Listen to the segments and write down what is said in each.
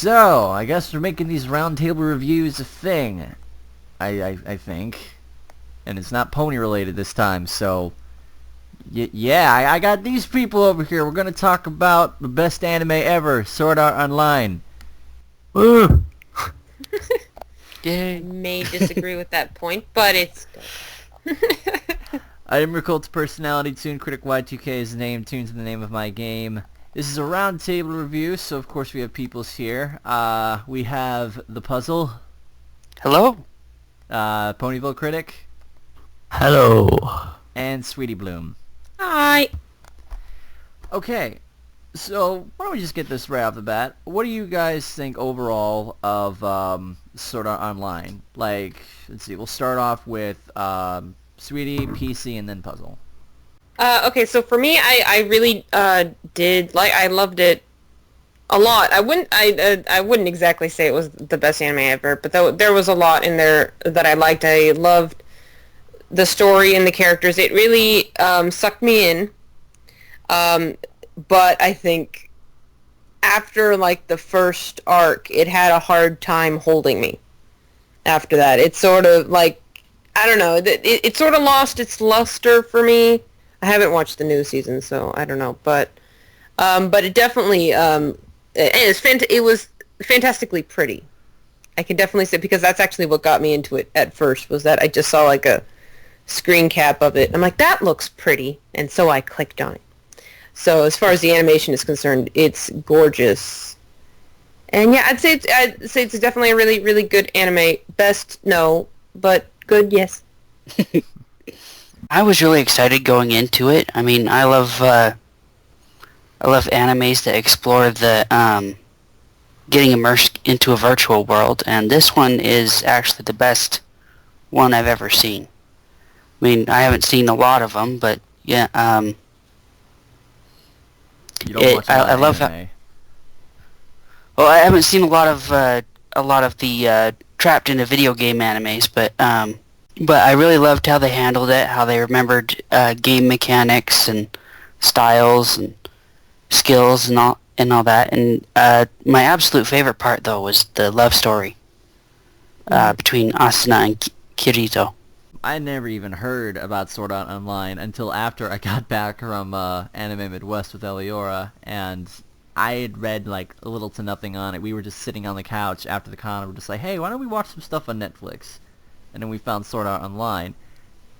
So, I guess we're making these roundtable reviews a thing. I think. And it's not pony related this time, so... yeah, I got these people over here. We're gonna talk about the best anime ever, Sword Art Online. Woo! I may disagree with that point, but it's good. I am your cult personality, ToonKriticY2K is the name, Toon's the name of my game. This is a roundtable review, so of course we have peoples here. We have The Puzzle. Hello. Ponyville Critic. Hello. And Sweetie Bloom. Hi. Okay, so why don't we just get this right off the bat? What do you guys think overall of Sword Art Online? Like, let's see, we'll start off with Sweetie, PC, and then Puzzle. Okay, so for me, I really I loved it a lot. I wouldn't exactly say it was the best anime ever, but there was a lot in there that I liked. I loved the story and the characters. It really sucked me in. But I think after like the first arc, it had a hard time holding me. After that, it's sort of like, I don't know, it sort of lost its luster for me. I haven't watched the new season, so I don't know, but it definitely it was fantastically pretty. I can definitely say, because that's actually what got me into it at first, was that I just saw like a screen cap of it. I'm like, that looks pretty, and so I clicked on it. So as far as the animation is concerned, it's gorgeous. And yeah, I'd say it's definitely a really, really good anime. Best, no, but good, yes. I was really excited going into it. I mean, I love animes that explore the getting immersed into a virtual world, and this one is actually the best one I've ever seen. I mean, I haven't seen a lot of them, but yeah, You don't watch a lot I of love anime. well, I haven't seen a lot of the trapped into video game animes, but I really loved how they handled it, how they remembered game mechanics and styles and skills and all that. And my absolute favorite part, though, was the love story between Asuna and Kirito. I never even heard about Sword Art Online until after I got back from Anime Midwest with Eliora, and I had read like little to nothing on it. We were just sitting on the couch after the con, and we're just like, hey, why don't we watch some stuff on Netflix? And then we found Sword Art Online,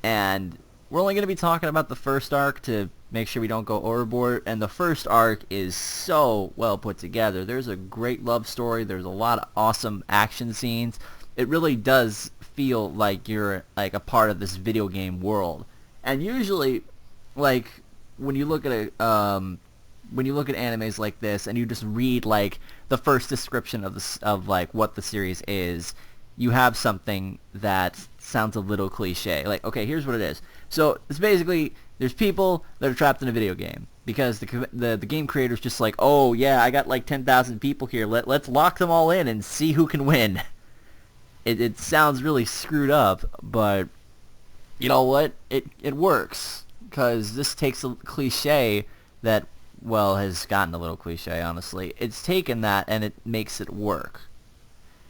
and we're only going to be talking about the first arc to make sure we don't go overboard, and the first arc is so well put together. There's a great love story, there's a lot of awesome action scenes. It really does feel like you're like a part of this video game world. And usually, like, when you look at animes like this and you just read like the first description of like what the series is, you have something that sounds a little cliche. Like, okay, here's what it is. So it's basically, there's people that are trapped in a video game because the game creator's just like, oh yeah, I got like 10,000 people here. Let's lock them all in and see who can win. It sounds really screwed up, but you know what? It works, because this takes a cliche that, well, has gotten a little cliche, honestly. It's taken that and it makes it work.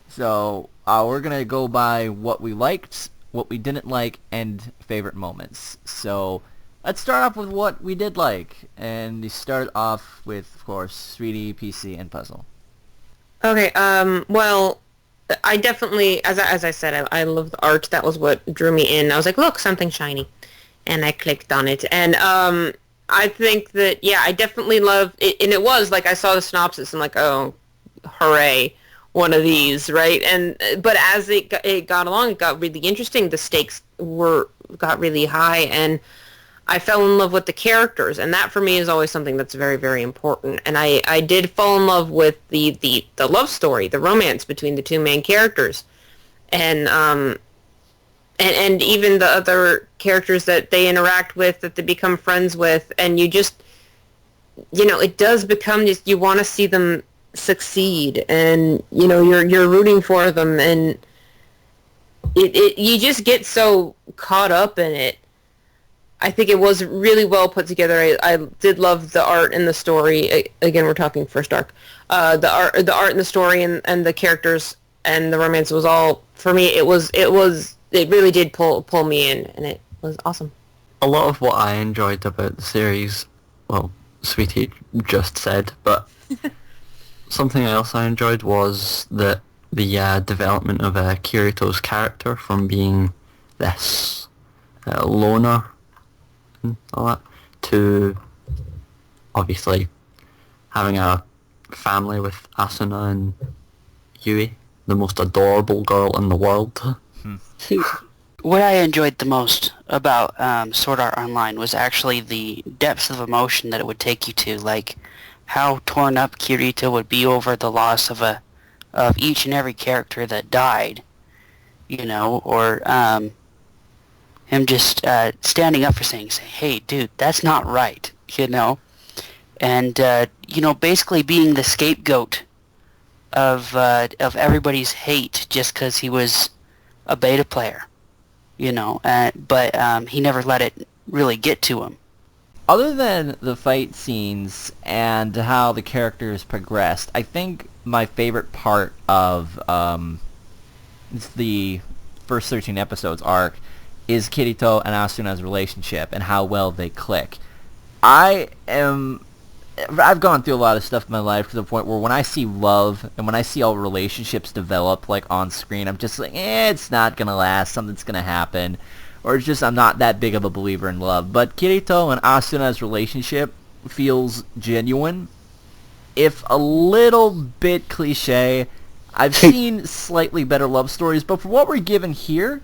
So we're going to go by what we liked, what we didn't like, and favorite moments. So let's start off with what we did like. And you start off with, of course, Sweetie, PC, and Puzzle. Okay, well, I definitely, as I said, I love the art. That was what drew me in. I was like, look, something shiny. And I clicked on it. And I think that, yeah, I definitely love it. And it was, like, I saw the synopsis and like, oh, hooray, one of these, right? But as it got along, it got really interesting. The stakes got really high, and I fell in love with the characters, and that for me is always something that's very, very important. And I did fall in love with the love story, the romance between the two main characters, and even the other characters that they interact with, that they become friends with, and you just, it does become just, you want to see them succeed, and you're rooting for them, and it you just get so caught up in it. I think it was really well put together. I did love the art and the story. Again, we're talking first arc. The art and the story and the characters and the romance was all, for me, it really did pull me in, and it was awesome. A lot of what I enjoyed about the series, well, Sweetie just said, but something else I enjoyed was that the development of Kirito's character from being this loner and all that to obviously having a family with Asuna and Yui, the most adorable girl in the world. What I enjoyed the most about Sword Art Online was actually the depth of emotion that it would take you to, like how torn up Kirito would be over the loss of each and every character that died, or him just standing up for saying, hey, dude, that's not right, and basically being the scapegoat of everybody's hate just because he was a beta player. But he never let it really get to him. Other than the fight scenes and how the characters progressed, I think my favorite part of the first 13 episodes arc is Kirito and Asuna's relationship and how well they click. I've gone through a lot of stuff in my life to the point where when I see love and when I see all relationships develop like on screen, I'm just like, it's not gonna last, something's gonna happen, or it's just I'm not that big of a believer in love. But Kirito and Asuna's relationship feels genuine, if a little bit cliche. I've seen slightly better love stories, but for what we're given here,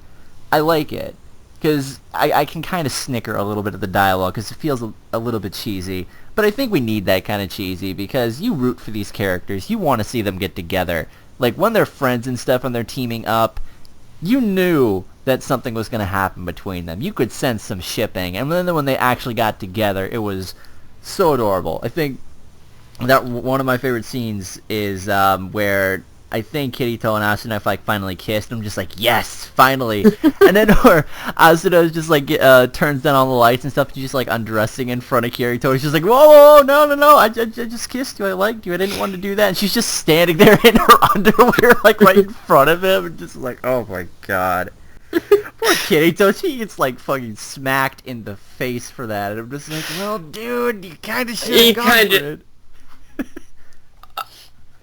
I like it. Because I can kind of snicker a little bit at the dialogue because it feels a little bit cheesy. But I think we need that kind of cheesy because you root for these characters. You want to see them get together. Like when they're friends and stuff and they're teaming up, you knew that something was going to happen between them. You could sense some shipping. And then when they actually got together, it was so adorable. I think that one of my favorite scenes is where I think Kirito and Asuna finally kissed. I'm just like, yes, finally. And then where Asuna just turns down all the lights and stuff, and she's just undressing in front of Kirito. She's like, whoa, no, I just kissed you. I liked you. I didn't want to do that. And she's just standing there in her underwear, right in front of him, and just like, oh my god. Poor Kirito, she gets fucking smacked in the face for that. And I'm just like, well, dude, you kind of should have gone for it.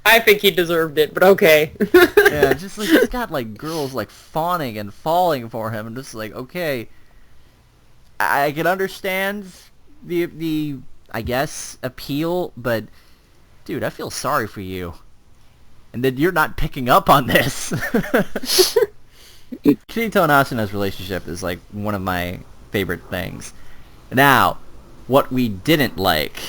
I think he deserved it, but okay. Yeah, just he's got girls fawning and falling for him, and just okay, I can understand the I guess appeal, but dude, I feel sorry for you, and then you're not picking up on this. Kirito and Asuna's relationship is one of my favorite things. Now, what we didn't like.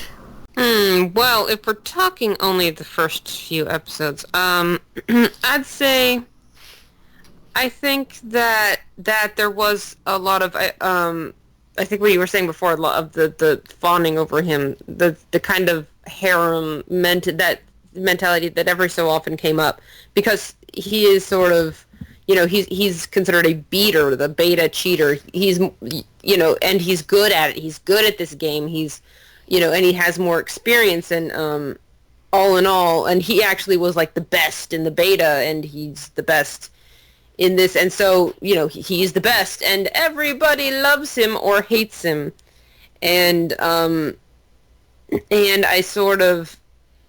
Well, if we're talking only the first few episodes, I'd say I think that there was a lot of I think what you were saying before, a lot of the fawning over him, the kind of harem mentality that every so often came up, because he is sort of, he's considered a beater, the beta cheater. He's and he's good at it. He's good at this game. He's and he has more experience, and all in all, and he actually was the best in the beta, and he's the best in this, and so, he's the best, and everybody loves him or hates him, and I sort of,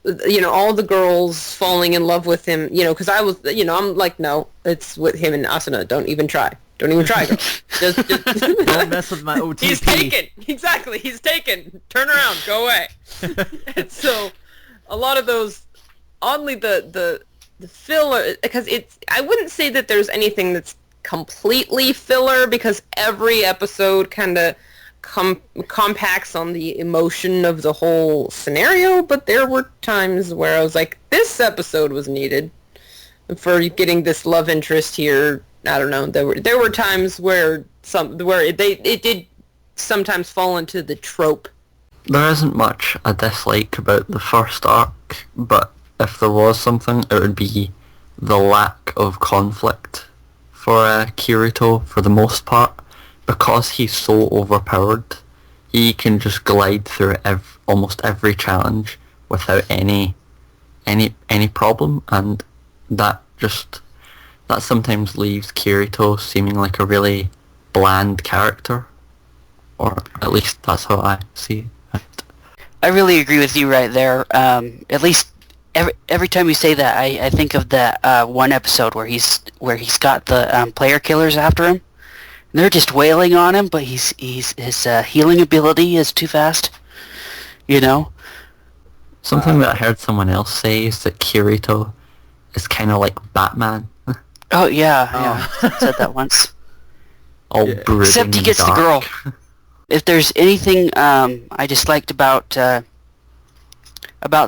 all the girls falling in love with him, because I was, I'm like, no, it's with him and Asuna, don't even try. Don't even try, girl. Just don't mess with my OTP. He's taken. Exactly. He's taken. Turn around. Go away. And so, a lot of those, oddly, the filler, because I wouldn't say that there's anything that's completely filler, because every episode kind of compacts on the emotion of the whole scenario, but there were times where I was like, this episode was needed for getting this love interest here. I don't know. There were times where it did sometimes fall into the trope. There isn't much I dislike about the first arc, but if there was something, it would be the lack of conflict for Kirito for the most part, because he's so overpowered, he can just glide through almost every challenge without any problem, and that sometimes leaves Kirito seeming like a really bland character, or at least that's how I see it. I really agree with you right there. At least every time you say that, I think of that one episode where he's got the player killers after him. And they're just wailing on him, but his healing ability is too fast. You know. Something that I heard someone else say is that Kirito is kind of like Batman. Oh yeah. Said that once. All brooding Except he and gets the dark. girl. If there's anything I disliked about the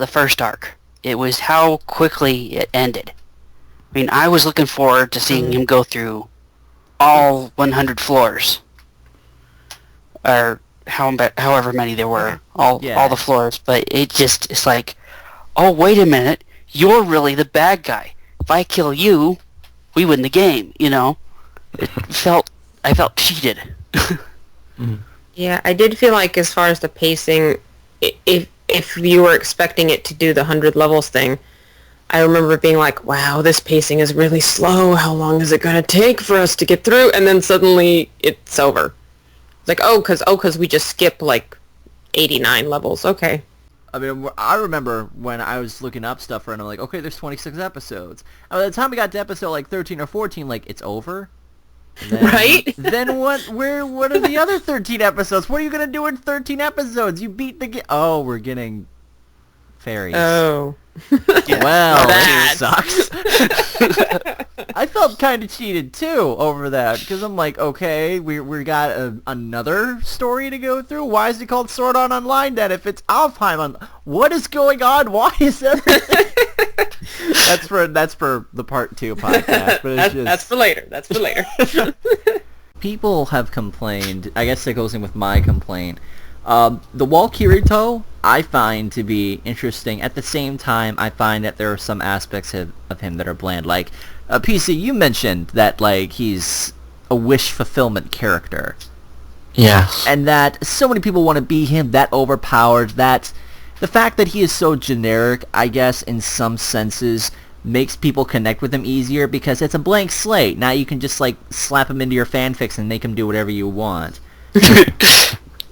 first arc, it was how quickly it ended. I mean, I was looking forward to seeing him go through all 100 floors, or however many there were, all the floors. But it's like, oh wait a minute, you're really the bad guy. If I kill you, we win the game. You know, I felt cheated. Yeah, I did feel like as far as the pacing, if you were expecting it to do the 100 levels thing, I remember being like, wow, this pacing is really slow. How long is it going to take for us to get through? And then suddenly it's over. It's like, because we just skip like 89 levels. Okay. I mean, I remember when I was looking up stuff and I'm like, okay, there's 26 episodes. And by the time we got to episode like 13 or 14, like, it's over. Then, Right? Then what are the other 13 episodes? What are you going to do in 13 episodes? You beat the game. Oh, we're getting fairies. Oh. Well, Bad. that sucks. I felt kind of cheated too over that because I'm like, okay, we got another story to go through. Why is it called Sword Art Online then? If it's Alfheim on, what is going on? Why is everything? that's for the part 2 podcast. But That's for later. That's for later. People have complained. I guess it goes in with my complaint. The wall Kirito I find to be interesting. At the same time, I find that there are some aspects of him that are bland. Like, PC, you mentioned that, like, he's a wish fulfillment character. Yes. And that so many people want to be him, that overpowered, that the fact that he is so generic, I guess, in some senses, makes people connect with him easier because it's a blank slate. Now you can just, like, slap him into your fanfics and make him do whatever you want.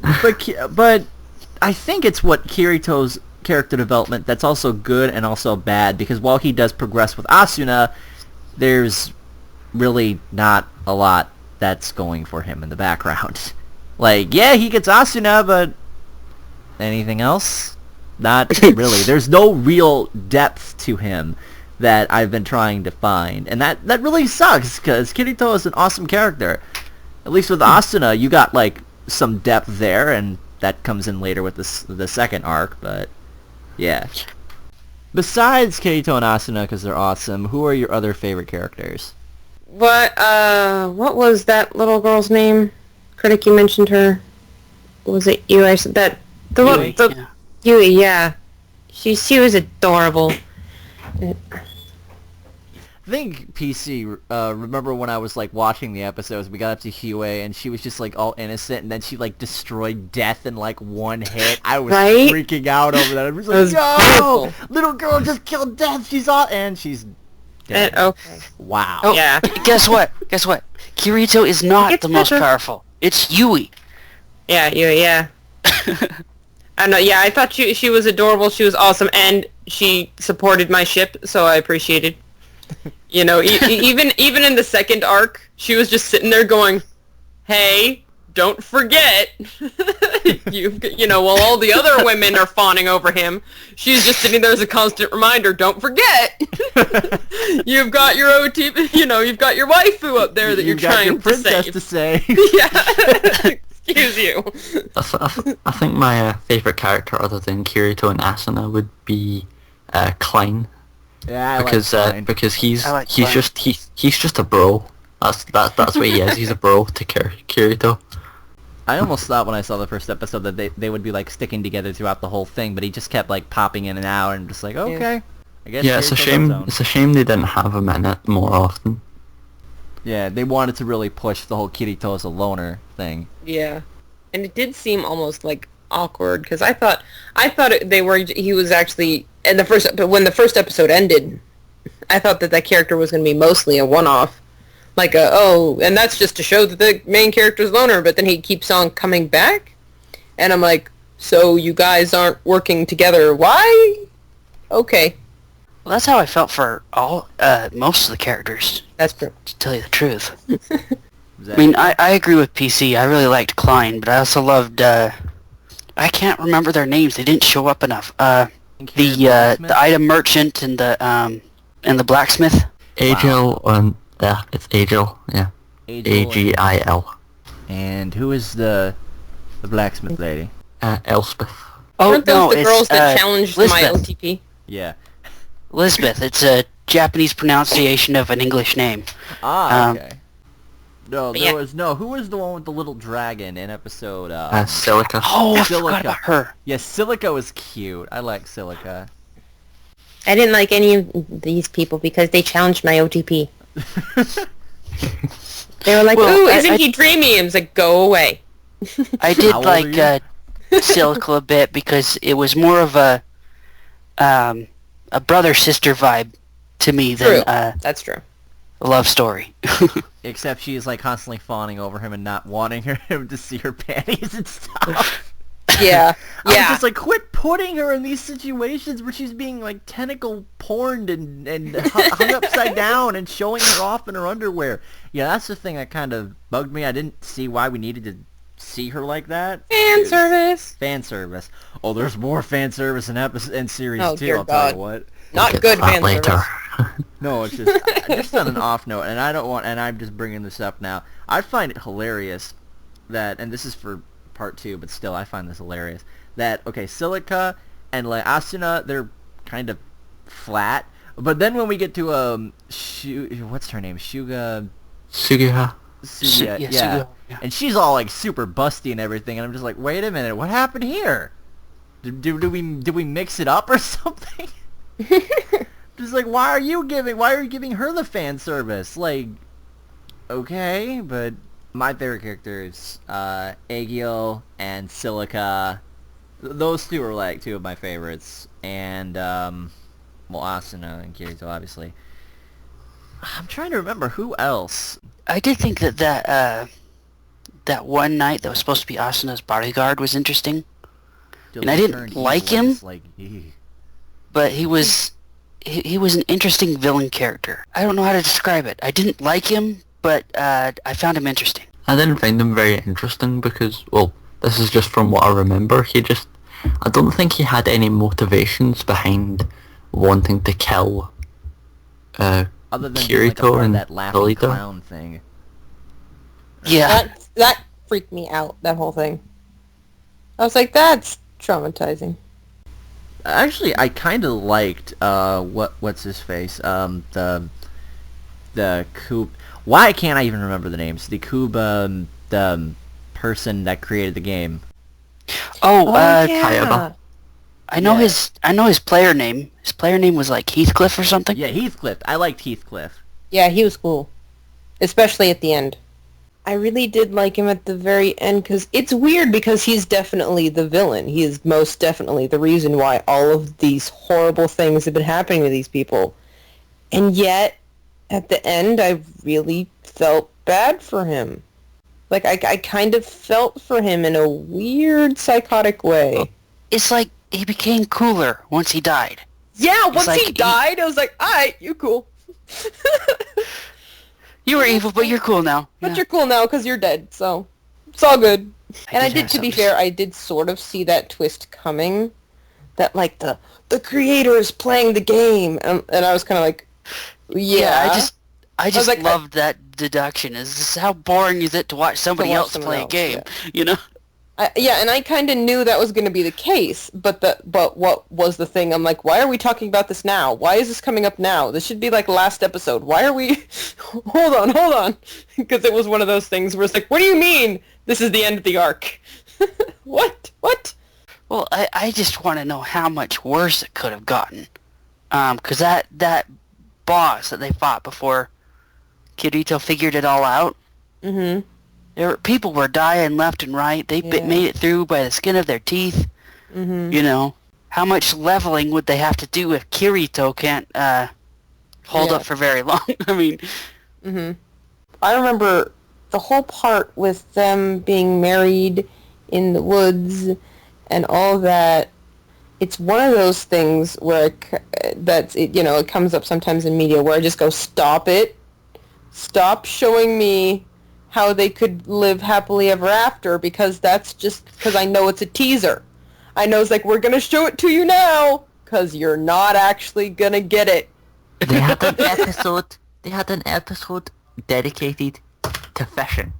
But I think it's what Kirito's character development that's also good and also bad, because while he does progress with Asuna, there's really not a lot that's going for him in the background. Like, yeah, he gets Asuna, but anything else? Not really. There's no real depth to him that I've been trying to find, and that really sucks, because Kirito is an awesome character. At least with Asuna, you got, like, some depth there, and that comes in later with the second arc, but yeah. Besides Kirito and Asuna, because they're awesome, who are your other favorite characters? What was that little girl's name? Critic, you mentioned her. Was it you? I said that Yui, the Yui, yeah. She was adorable. I think PC, remember when I was, like, watching the episodes, we got up to Hue, and she was just, like, all innocent, and then she, like, destroyed death in, like, one hit. I was freaking out over that. I was like, no! Beautiful. Little girl just killed death! She's all... And she's dead. Okay. Wow. Oh, Yeah. Guess what? Kirito is not gets the most better. powerful. It's Yui. Yeah, Yui, yeah. I know, yeah, I thought she was adorable, she was awesome, and she supported my ship, so I appreciated. You know, even in the second arc, she was just sitting there going, "Hey, don't forget." You know, while all the other women are fawning over him, she's just sitting there as a constant reminder, "Don't forget. You've got your OT, you know, you've got your waifu up there that you're trying your princess to to save." save. Yeah. Excuse you. I think my favourite character other than Kirito and Asuna would be Klein. Yeah, I Because like Klein. because he's I like he's Klein. just he's just a bro. That's what he is. He's a bro to Kirito. I almost thought when I saw the first episode that they would be, like, sticking together throughout the whole thing, but he just kept, like, popping in and out, and just like, okay. I guess Yeah, it's a Kirito's shame. on his own. It's a shame they didn't have him in it more often. Yeah, they wanted to really push the whole Kirito as a loner thing. Yeah, and it did seem almost like awkward because he was actually in the first when the first episode ended. I thought that character was going to be mostly a one-off, like and that's just to show that the main character's loner. But then he keeps on coming back, and I'm like, so you guys aren't working together? Why? Okay, Well, that's how I felt for all most of the characters, that's true. to tell you the truth. Was that I mean, it? I agree with PC. I really liked Klein, but I also loved. I can't remember their names. They didn't show up enough. The item merchant and the blacksmith. Agil, yeah, it's Agil, yeah. Agil. And who is the blacksmith lady? Elspeth. Oh Weren't those no, the it's girls that challenged my Lisbeth. OTP? Yeah. Lisbeth. It's a Japanese pronunciation of an English name. Ah, okay. No, yeah. who was the one with the little dragon in episode, Silica. Oh, I Silica. forgot about her. Yeah, Silica was cute. I like Silica. I didn't like any of these people because they challenged my OTP. They were like, Well, ooh, I- isn't I- he dreamy? I was like, go away. I did How old like are Silica a bit because it was more of a brother-sister vibe to me True. than That's true. a love story. Except she's like constantly fawning over him and not wanting him to see her panties and stuff. Yeah. I was Yeah. just like, quit putting her in these situations where she's being like tentacle porned and hung upside down and showing her off in her underwear. Yeah, that's the thing that kind of bugged me. I didn't see why we needed to see her like that. Fan service. Fan service. Oh, there's more fan service in series Oh, 2, dear I'll tell you God. what. Not Get good that fan later. service. No, it's just on an off note, and I'm just bringing this up now. I find it hilarious that, and this is for part 2, but still, I find this hilarious, that, okay, Silica and like Asuna, they're kind of flat, but then when we get to, what's her name? Sugiha. Suya, Yeah, yeah. Suya, yeah. And she's all like super busty and everything, and I'm just like, wait a minute, what happened here? Did we mix it up or something? Just like, why are you giving her the fan service? Like, okay, but my favorite characters, Aegil and Silica, those two are like two of my favorites, and well, Asuna and Kirito, obviously. I'm trying to remember who else. I did think that one night that was supposed to be Asuna's bodyguard was interesting, and I didn't like him, Like, but he was an interesting villain character. I don't know how to describe it. I didn't like him, but I found him interesting. I didn't find him very interesting because, well, this is just from what I remember. I don't think he had any motivations behind wanting to kill other than being like a Kirito part of and that laughing Lolita. clown thing. Yeah, That freaked me out, that whole thing. I was like, that's traumatizing. Actually, I kind of liked what's his face, the Coop. Why can't I even remember the names? The Coop, the person that created the game. Kayaba. I know Yeah. his player name. His player name was like Heathcliff or something. Yeah, Heathcliff. I liked Heathcliff. Yeah, he was cool. Especially at the end. I really did like him at the very end because it's weird because he's definitely the villain. He is most definitely the reason why all of these horrible things have been happening to these people. And yet, at the end, I really felt bad for him. Like, I kind of felt for him in a weird, psychotic way. It's like he became cooler once he died. Yeah, once like he died, I was like, alright, you cool. You were evil, but you're cool now. But you're cool now because you're dead, so it's all good. And I did did, have to be something- fair, I did sort of see that twist coming. That, like, the creator is playing the game. And I was kind of like, yeah. I just like, loved that deduction. Is this how boring is it to watch somebody watch else someone play a else, game? yeah. You know? Yeah, and I kind of knew that was going to be the case, but what was the thing? I'm like, why are we talking about this now? Why is this coming up now? This should be like last episode. Why are we... hold on. Because it was one of those things where it's like, what do you mean this is the end of the arc? What? Well, I just want to know how much worse it could have gotten. Because that boss that they fought before Kirito figured it all out. Mm-hmm. People were dying left and right. They made it through by the skin of their teeth. Mm-hmm. You know, how much leveling would they have to do if Kirito can't hold up for very long? I mean... Mm-hmm. I remember the whole part with them being married in the woods and all that. It's one of those things where it comes up sometimes in media where I just go, stop it. Stop showing me how they could live happily ever after, because that's just because I know it's a teaser. I know it's like, we're going to show it to you now because you're not actually going to get it. They had an episode. They had an episode dedicated to fishing.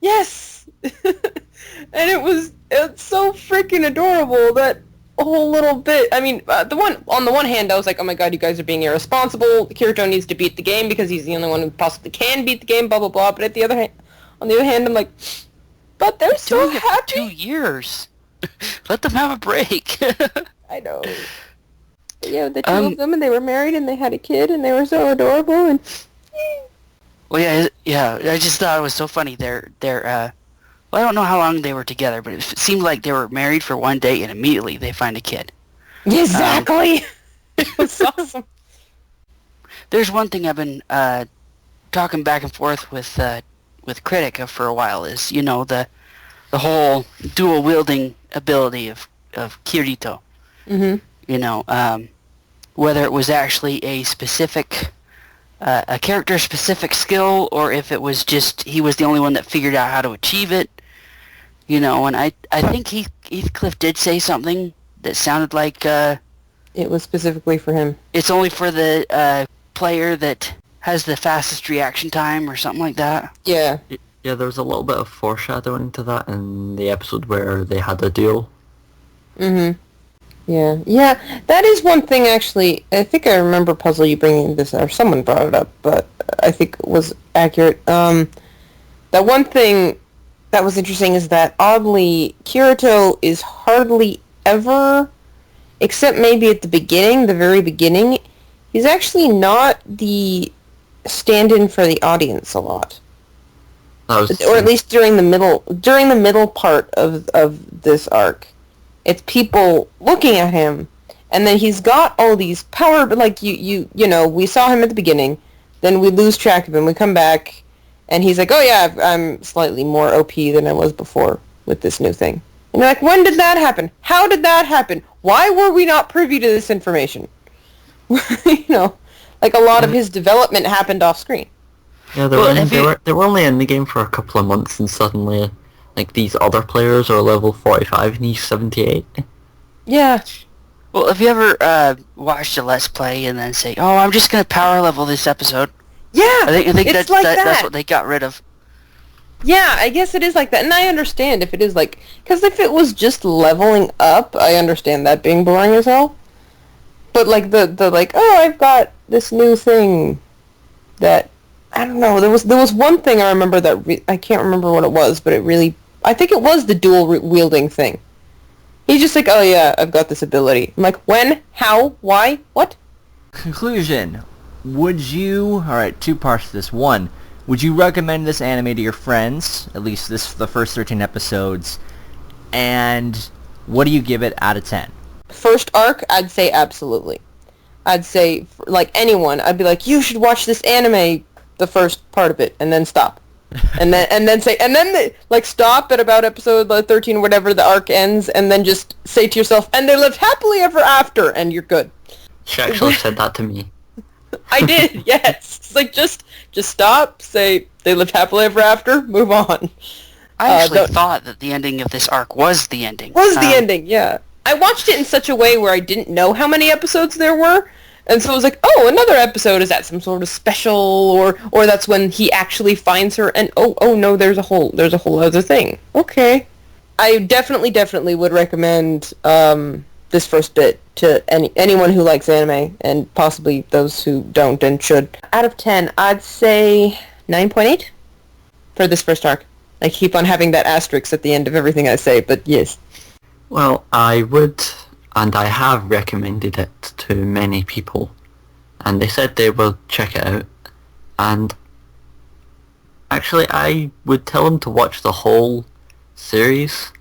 Yes! And it's so freaking adorable, that whole little bit. I mean, on the one hand, I was like, oh my god, you guys are being irresponsible. Kirito needs to beat the game because he's the only one who possibly can beat the game, blah, blah, blah. But on the other hand, I'm like, but they're so doing happy. It for 2 years. Let them have a break. I know. But yeah, the two of them, and they were married, and they had a kid, and they were so adorable, and... Well, yeah. I just thought it was so funny. Well, I don't know how long they were together, but it seemed like they were married for one day and immediately they find a kid. Exactly. It was awesome. There's one thing I've been talking back and forth with Critic for a while is, you know, the whole dual wielding ability of Kirito. Mm-hmm. You know, whether it was actually a specific a character-specific skill, or if it was just he was the only one that figured out how to achieve it. You know, and I think Heathcliff did say something that sounded like... it was specifically for him. It's only for the player that has the fastest reaction time or something like that. Yeah. Yeah, there was a little bit of foreshadowing to that in the episode where they had a duel. Mm-hmm. Yeah. Yeah, that is one thing, actually. I think I remember, Puzzle, you bringing this, or someone brought it up, but I think it was accurate. That one thing that was interesting is that, oddly, Kirito is hardly ever, except maybe at the very beginning, he's actually not the stand-in for the audience a lot. Or at least during the middle part of this arc. It's people looking at him, and then he's got all these power, but like you know, we saw him at the beginning, then we lose track of him, we come back, and he's like, oh yeah, I'm slightly more OP than I was before with this new thing. And you're like, when did that happen? How did that happen? Why were we not privy to this information? You know, like a lot of his development happened off screen. Yeah, they were only in the game for a couple of months, and suddenly, like, these other players are level 45 and he's 78. Yeah. Well, have you ever watched a Let's Play and then say, oh, I'm just going to power level this episode? Yeah, I think it's that's, like that's what they got rid of. Yeah, I guess it is like that, and I understand if it is like... Because if it was just leveling up, I understand that being boring as hell. But like the like, oh, I've got this new thing that... I don't know, there was one thing I remember that... I can't remember what it was, but it really... I think it was the dual wielding thing. He's just like, oh yeah, I've got this ability. I'm like, when? How? Why? What? Conclusion. Would you... Alright, two parts to this. One, would you recommend this anime to your friends? At least the first 13 episodes. And what do you give it out of 10? First arc, I'd say absolutely. I'd say, like anyone, I'd be like, you should watch this anime, the first part of it, and then stop. and then stop at about episode 13 or whatever the arc ends, and then just say to yourself, and they lived happily ever after, and you're good. She actually said that to me. I did, yes. It's like, just stop, say, they lived happily ever after, move on. I actually thought that the ending of this arc was the ending. Was the ending, yeah. I watched it in such a way where I didn't know how many episodes there were, and so I was like, oh, another episode, is that some sort of special, or that's when he actually finds her, and oh no, there's a whole other thing. Okay. I definitely would recommend this first bit to anyone who likes anime, and possibly those who don't and should. Out of 10, I'd say 9.8 for this first arc. I keep on having that asterisk at the end of everything I say, but yes. Well, I would, and I have recommended it to many people, and they said they will check it out, and Actually, I would tell him to watch the whole series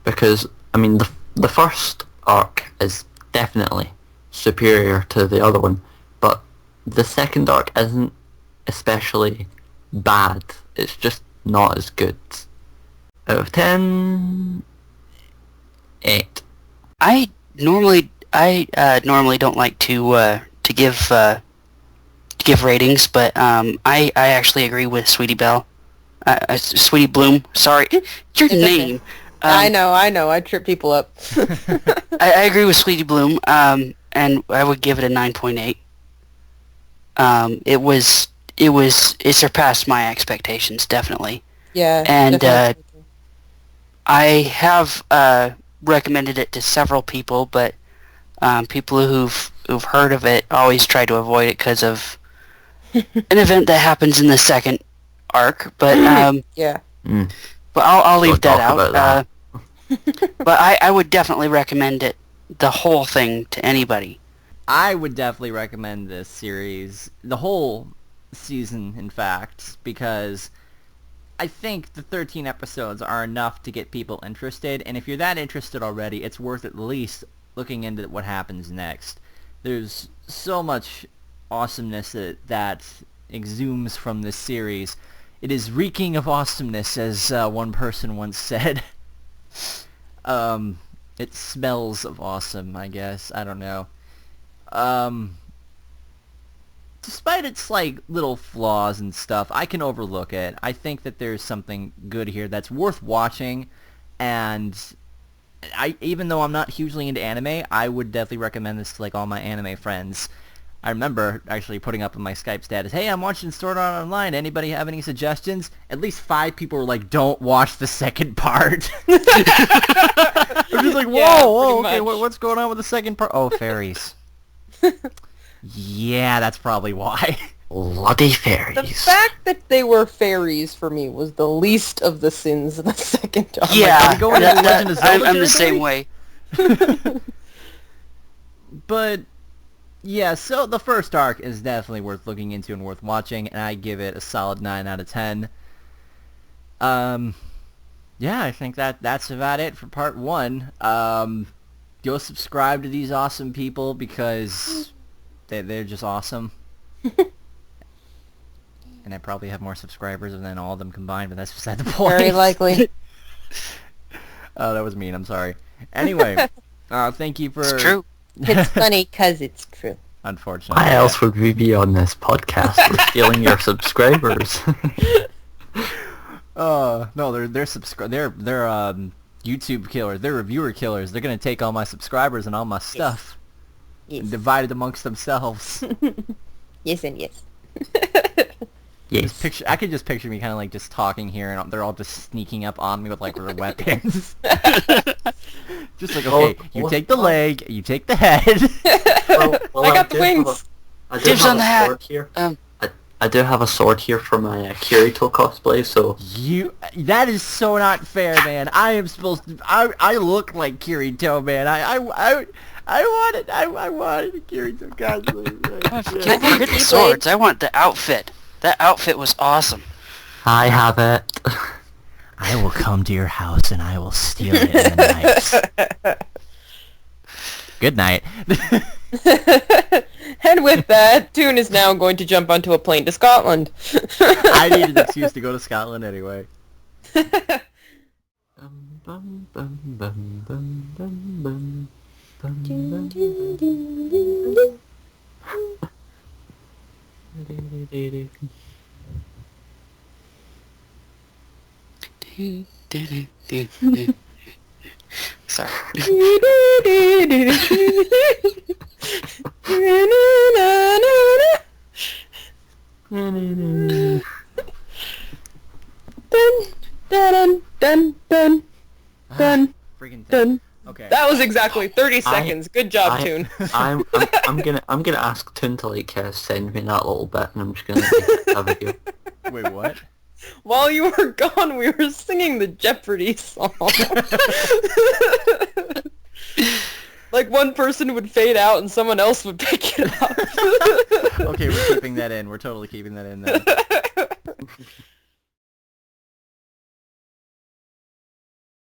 because, I mean, the first arc is definitely superior to the other one, but the second arc isn't especially bad. It's just not as good. Out of 10, 8. I normally don't like to give ratings, but I actually agree with Sweetie Belle. Sweetie Bloom. Sorry, your It's okay. name. I know. I trip people up. I agree with Sweetie Bloom. And I would give it a 9.8. It surpassed my expectations, definitely. Yeah. And definitely. I have recommended it to several people, but people who've heard of it always try to avoid it because of an event that happens in the second arc. But Yeah. but I'll leave Don't that talk out. about But I would definitely recommend it, the whole thing, to anybody. I would definitely recommend this series, the whole season, in fact, because I think the 13 episodes are enough to get people interested, and if you're that interested already, it's worth at least looking into what happens next. There's so much awesomeness that exudes from this series. It is reeking of awesomeness, as one person once said. It smells of awesome, I guess. I don't know. Despite its like little flaws and stuff, I can overlook it. I think that there's something good here that's worth watching, and even though I'm not hugely into anime, I would definitely recommend this to like all my anime friends. I remember actually putting up in my Skype status, "Hey, I'm watching Sword Art Online. Anybody have any suggestions?" At least 5 people were like, "Don't watch the second part." I'm just like, Yeah, whoa, pretty okay, much. what's going on with the second part? Oh, fairies. Yeah, that's probably why. Bloody The fairies. fact that they were fairies for me was the least of the sins of the second arc. Yeah, are we going into Legend of Zelda I'm the same territory? way. But yeah, so the first arc is definitely worth looking into and worth watching, and I give it a solid 9 out of 10. Yeah, I think that's about it for part 1. Go subscribe to these awesome people because they're just awesome. And I probably have more subscribers than all of them combined, but that's beside the point. Very likely. Oh, that was mean. I'm sorry. Anyway, thank you for... It's true. It's funny because it's true. Unfortunately. Why else would we be on this podcast? We're stealing your subscribers. No, they're YouTube killers. They're reviewer killers. They're gonna take all my subscribers and all my stuff and Yes. divide it amongst themselves. Yes and yes. Yes. I could just picture me kind of like just talking here, and they're all just sneaking up on me with like their weapons. Just like, okay, you take the leg, you take the head. I got the wings. I do Dibs have on the a hat. sword here. I do have a sword here for my Kirito cosplay, so... That is so not fair, man. I am supposed to. I look like Kirito, man. I wanted a Kirito cosplay. Can't forget the swords. I want the outfit. That outfit was awesome. I have it. I will come to your house and I will steal it in the night. Good night. And with that, Toon is now going to jump onto a plane to Scotland. I needed an excuse to go to Scotland anyway. Sorry. Dun, dun, dun, dun, Freaking dun. thing. Okay. That was exactly 30 seconds. Good job, Toon. I'm gonna ask Toon to like send me that little bit, and I'm just gonna have a video. Wait, what? While you were gone, we were singing the Jeopardy song. Like one person would fade out and someone else would pick it up. Okay, we're keeping that in. We're totally keeping that in then.